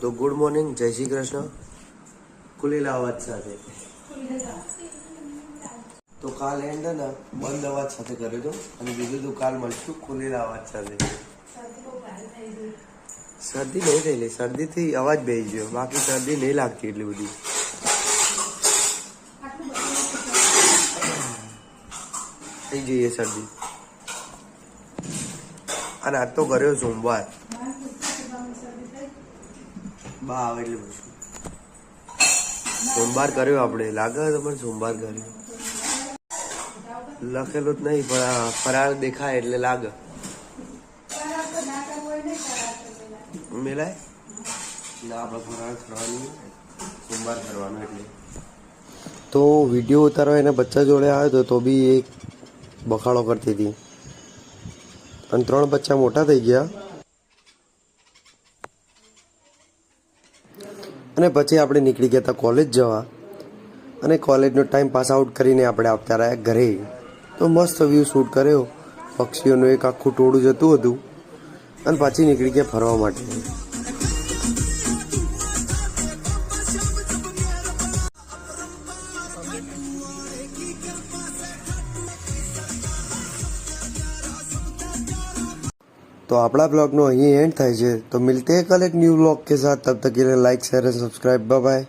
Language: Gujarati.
તો ગુડ મોર્નિંગ, જય શ્રી કૃષ્ણ. ખુલેલા અવાજ સાથે. તો કાલ એન્ડ ને બંધ અવાજ સાથે કર્યો હતો અને બીજું તો કાલ મળશું ખુલેલા અવાજ સાથે. શરદી નહીં થયેલી, શરદીથી અવાજ બેસી ગયો, બાકી શરદી નહીં લાગતી એટલી બધી. થઈ જઈએ શરદી. અને આજ તો કર્યો સોમવાર, બા આવે એટલે પૂછું. સોમવાર કર્યો આપણે, લાગે તો પણ સોમવાર કર્યો. લખેલું જ નહીં પણ ફરાળ દેખાય એટલે લાગે. મેલાય ના, આપણે ફરાળ કરવાની, સોમવાર કરવાનું એટલે. તો વિડીયો ઉતારવા એના બચ્ચા જોડે આવ્યો તો બી એક બખાડો કરતી હતી અને 3 બચ્ચા મોટા થઈ ગયા. અને પછી આપણે નીકળી ગયા હતા કોલેજ જવા અને કોલેજનો ટાઈમ પાસ આઉટ કરીને આપણે આવતા રહ્યા ઘરે. તો મસ્ત વ્યૂ શૂટ કર્યો, પક્ષીઓનું એક આખું ટોળું જતું હતું અને પાછી નીકળી ગયા ફરવા માટે. तो अपना ब्लॉग नो यही एंड થાય છે. तो मिलते हैं कल एक न्यू ब्लॉग के साथ. तब तक के लिए like share and subscribe. Bye bye.